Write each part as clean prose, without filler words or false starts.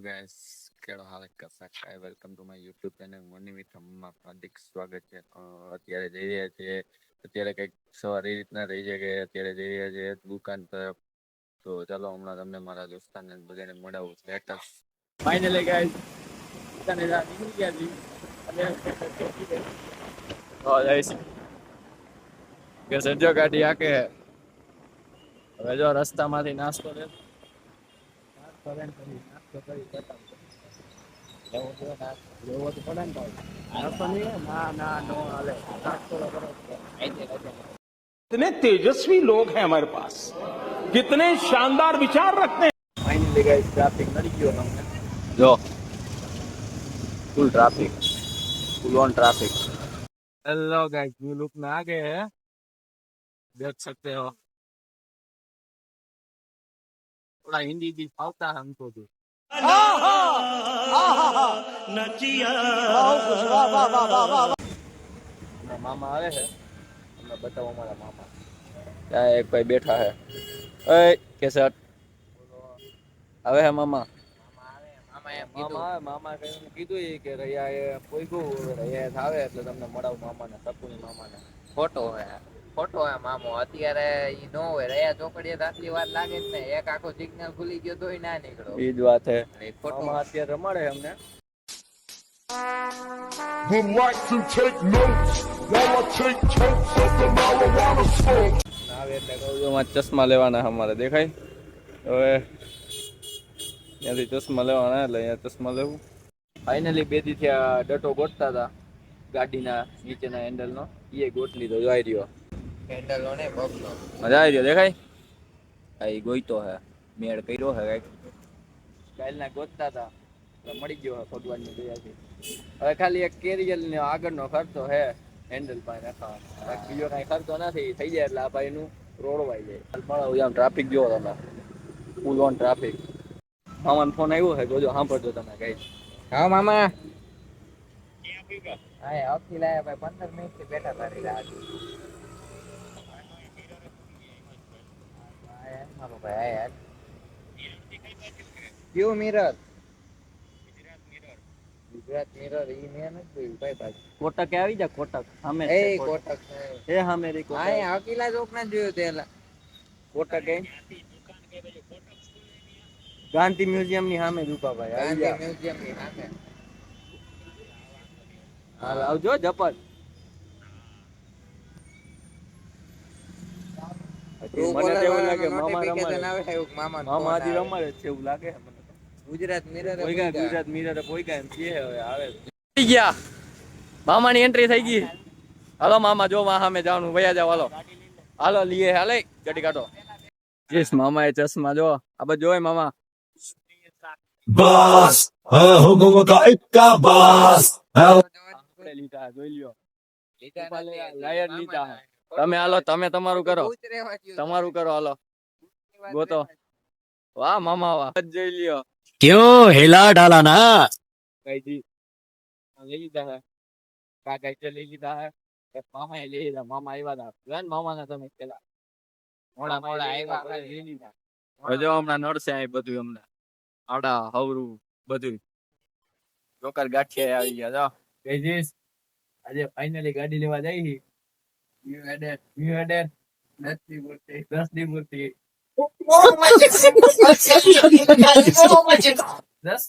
Guys કેળો હાલ કસા કાય welcome to my YouTube channel morning with Amma હાર્દિક સ્વાગત છે અત્યારે જઈ રહ્યા છે અત્યારે કંઈક સવારે એ રીતના રહી છે કે અત્યારે જઈ રહ્યા છે દુકાન તરફ તો ચાલો હમણાં તમને મારા દોસ્તારને બધાને મળાવું સ્ટેટસ ફાઇનલી ગાઈસ દુકાને નીકળી ગયા છીએ અને જઈશ કે સંજો ગાડી આકે હવે જો રસ્તામાંથી નાસ્તો લે નાસ્તો કરી कितने तेजस्वी लोग हैं हमारे पास कितने शानदार विचार रखते हैं फाइनली गाइस ट्रैफिक नड़ी गयो हमने जो full traffic full on traffic hello guys view look में आ गए हैं देख सकते हो थोड़ा हिंदी भी फावता है हमको भी मामा आए हैं हमें बताओ हमारा मामा क्या एक भाई बैठा है ए कैसे હવે હે મામા મામા કઈ કીધું એ કે રહ્યા એ પોઈગું રહ્યા થાવે એટલે તમને મળાવું મામાને સપુની મામાને ખોટો હે મામો અત્યારે ઈ નો હોય રહ્યા ચોકડીએ તો આટલી વાર લાગે જ ને એક આખો સિગ્નલ ખુલી ગયો તોય ના નીકળો ઈ જ વાત હે ખોટો મામા અત્યારે રમાડે અમને would like to take notes while I take totes of the marijuana smoke. આવે એટલે કહું છું મારે ચશ્મા લેવાના અમારે દેખાય હવે ત્યાંથી ચશ્મા લેવાના એટલે અહીંયા ચશ્મા લેવું ફાઇનલી બે દી થયા ડટો ગોતતા હતા ગાડીના નીચેના હેન્ડલનો એ ગોત લીધો જોઈ રહ્યો હેન્ડલો ને પગનો મજા આવી રહ્યો દેખાય આ ઈ ગોઈતો હે મેળ કર્યો હે કઈક કાલના ગોતતા હતા એટલે મળી ગયો હે ભગવાનની દયાથી હવે ખાલી એક કેરિયલ ને આગળનો ખર્ચો હે હેન્ડલ પાસે રાખવાનો બીજો કઈ ખર્ચો નથી થઈ જાય એટલે આ ભાઈનું રોડવાઈ જાય મળો આમ ટ્રાફિક જોવો તમે ફૂલ ઓન ટ્રાફિક મામાનો ફોન આવ્યો છે જોજો સાંભળજો તમે કઈ હા મામા હા આવતી લાયા ભાઈ 15 મિનિટ થી બેઠા તારી રાહ મારો ભાઈ યાર ક્યુ મિરર ગુજરાત મિરર ઈ મેં નથી જોયું ભાઈ ભાઈ કોટક આવી જા કોટક સામે એ કોટક એ સામે રી કોટક હા અકીલા ચોક ના જોયું તેલા કોટક એ ગાંધી મ્યુઝિયમ ની સામે રૂપા ભાઈ આવી ગાંધી જા મ્યુઝિયમ ની સામે હાલ આવજો જપત મને તો એવું લાગે મામા રમાડે મામા આજી રમાડે છે એવું લાગે મને ગુજરાત મિરર પોઈગા ગુજરાત મિરર પોઈગા એમ છે હવે આવે થઈ ગયા મામાની એન્ટ્રી થઈ ગઈ હાલો મામા જો માં સામે જવાનું વયા જાવ હાલો હાલો લીએ હાલે ગાડી કાઢો જીસ મામા એ ચશ્મા જો આ બધું જોય મામા Boss, hukumu ka ikka boss. આપણે લીધા જોઈ લ્યો લાયર લીધા તમે હાલો તમે તમારું કરો તમારું કરો હાલો ગોતો વાહ મામા વાહ જોઈ લ્યો क्यों हिला डाला ना કઈ દી લઈ લીધા હે કાકા એ લઈ લીધા હે મામા એ લઈ લીધા મામા આવ્યા હતા મામા ના તમે પેલા મોડા મોડા આવ્યા લઈ લીધા હજો હમણાં નડશે આ બધું હમણાં આડા હવરું બધું જોકર ગાંઠિયા આવી ગયા જો કઈ જઈશ આજે ફાઇનલી ગાડી લેવા જઈ ન્યુ એડેડ 10 ની મૂર્તિ 10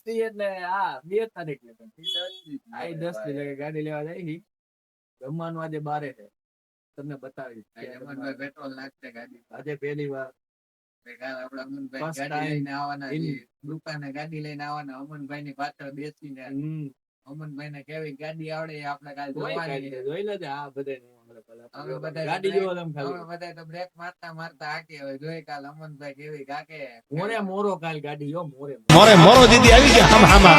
થી એટલે હા 2 તારીખ ને 10 થી ગાડી લેવા જઈ જમવાનું આજે બારે છે તમને બતાવી પેટ્રોલ નાખશે ગાડી આજે પહેલી વાર દુકાને ગાડી લઈને આવવાના અમનભાઈ ની પાછળ બેસીને અમનભાઈ ને કેવી ગાડી આવડે આપણે કાલ જોવાની જોઈ લેજે આ બધે ગાડી જોવો તમે ખાલી બધા તો બ્રેક મારતા મારતા હાકે હવે જોઈ કાલ અમનભાઈ કેવી કાકે મોરે મોરો કાલ ગાડી જો મોરે मोरे मोरो दीदी આવી ગયા હમ હામા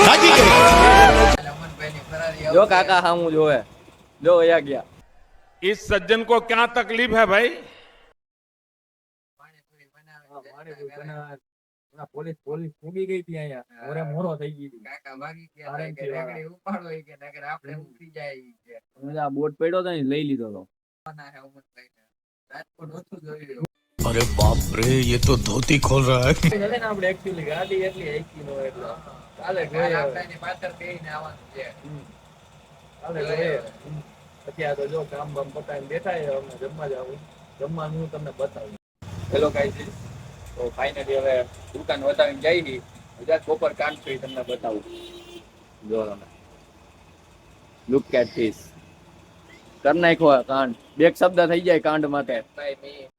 ભાગી ગઈ અમનભાઈ ની ફરારી જો કાકા હામું જોવે જો વયા ગયા इस सज्जन को क्या तकलीफ है भाई પાણીપુરી બનાવે પોલીસ ઉગી ગઈ હતી અહીંયા મોરે મોરો થઈ ગઈ કાકા ભાગી ગયા કે રેગડી ઉપાડો કે નગર આપણે ઉતરી જાય કે બોટ પડ્યો તો ને લઈ લીધો તો ના હે અમનભાઈ ને રાજકોટ ઓછું જોયું अरे बाप रे ये तो धोती खोल रहा है આપણે એકચ્યુઅલી ગાડી એટલી હાઈકી નો એટલે કાલે કાલે જોઈએ આપણે એની પાછળ બેસીને આવવાનું છે. કાલે જોઈએ અત્યારે તો જો કામ બામ પતાવીને બેઠા છે અમને જમવા જાવું જમવાનું હું તમને બતાવું હેલો ગાઈઝ તો ફાઇનલી હવે દુકાન વધાવીને જઈ હતી હજાર બપોર કામ કરી તમને બતાવું જો તમે લુક એટ ધીસ કર નાખો કાંડ બે શબ્દ થઈ જાય કાંડ માટે ભાઈ મેં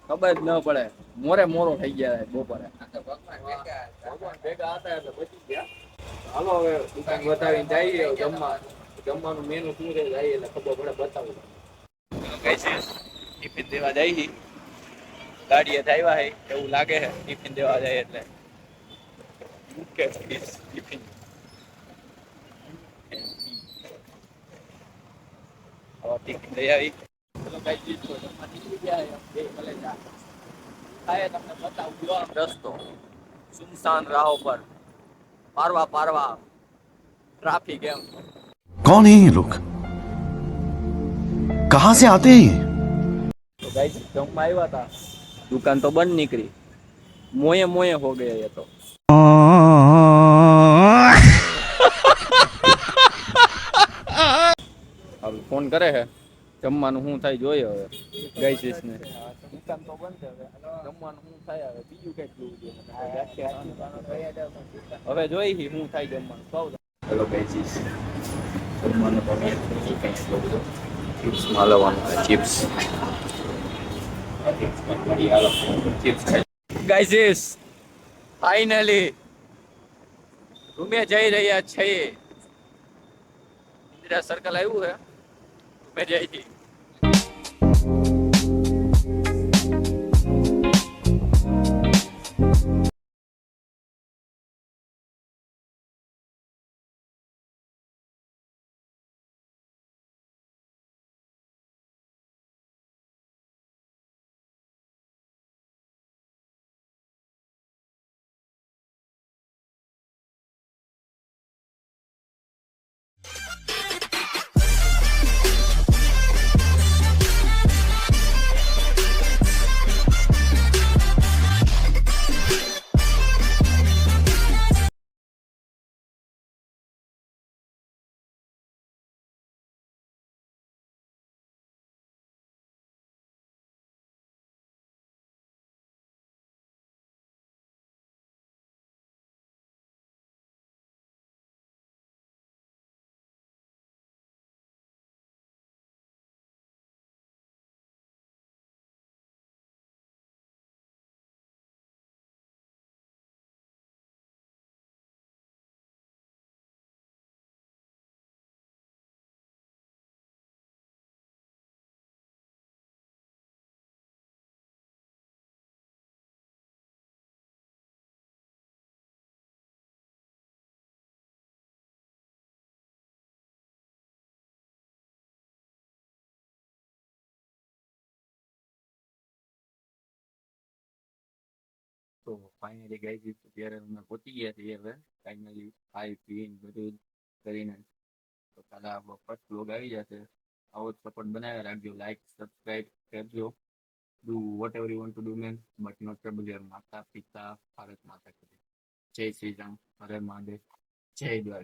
ખબર જ ન પડે મોરે મોરો થઈ ગયા બપોરે આ તો ભગવાન ભેગા હતા. ભગવાન ભેગા હતા એટલે બચી ગયા હાલો હવે દુકાન વધાવીને જઈએ જમવાનું મેનુ શું છે જઈએ એટલે ખબર પડે બતાવું ટિફિન દેવા જઈએ ગાડીએ જ આવ્યા છે એવું લાગે છે ટિફિન દેવા જાય એટલે મૂકે ટિફિન હવે ટિફિન લઈ આવી ચલો કઈ ચીજ તો જમવા નીકળી ગયા છે બે ભલે જા થાય તમને બતાવું જો આમ રસ્તો સુમસાન રાહો પર પારવા પારવા ટ્રાફિક એમ कौन है ये लोग कहां से आते हैं ये તો ગાઈસ જમવા આવ્યા હતા દુકાન તો બંધ નીકળી મોયે મોયે હો ગયા ये તો હવે ફોન કરે છે જમવાનું શું થાય જોઈએ હવે ગાઈસ ને દુકાન તો બંધ છે હવે જમવાનું શું થાય હવે બીજું કઈક જોવું જોઈએ હવે જોઈ શું થાય જમવાનું કહું હેલો ગાઈસ જમવાનું તો મેં કઈ એટલું બધું ચિપ્સ માં લેવાનું ચિપ્સ ગાઈસ ફાઇનલી રૂમે જઈ રહ્યા છીએ ઇન્દિરા સર્કલ આવ્યું છે રૂમે જઈ છીએ તો ફાઇનલી ગાઈસ અત્યારે અમે પહોંચી ગયા છીએ હવે ફાઇનલી ખાઈ પીને બધું કરીને તો કાલે આપણો ફર્સ્ટ બ્લોગ આવી જશે આવો જ સપોર્ટ બનાવી રાખજો લાઈક સબસ્ક્રાઇબ કરજો do whatever you want to do man but not trouble your માતા પિતા ભારત માતા કી જય શ્રી રામ હરે મહાદેવ જય દ્વારકા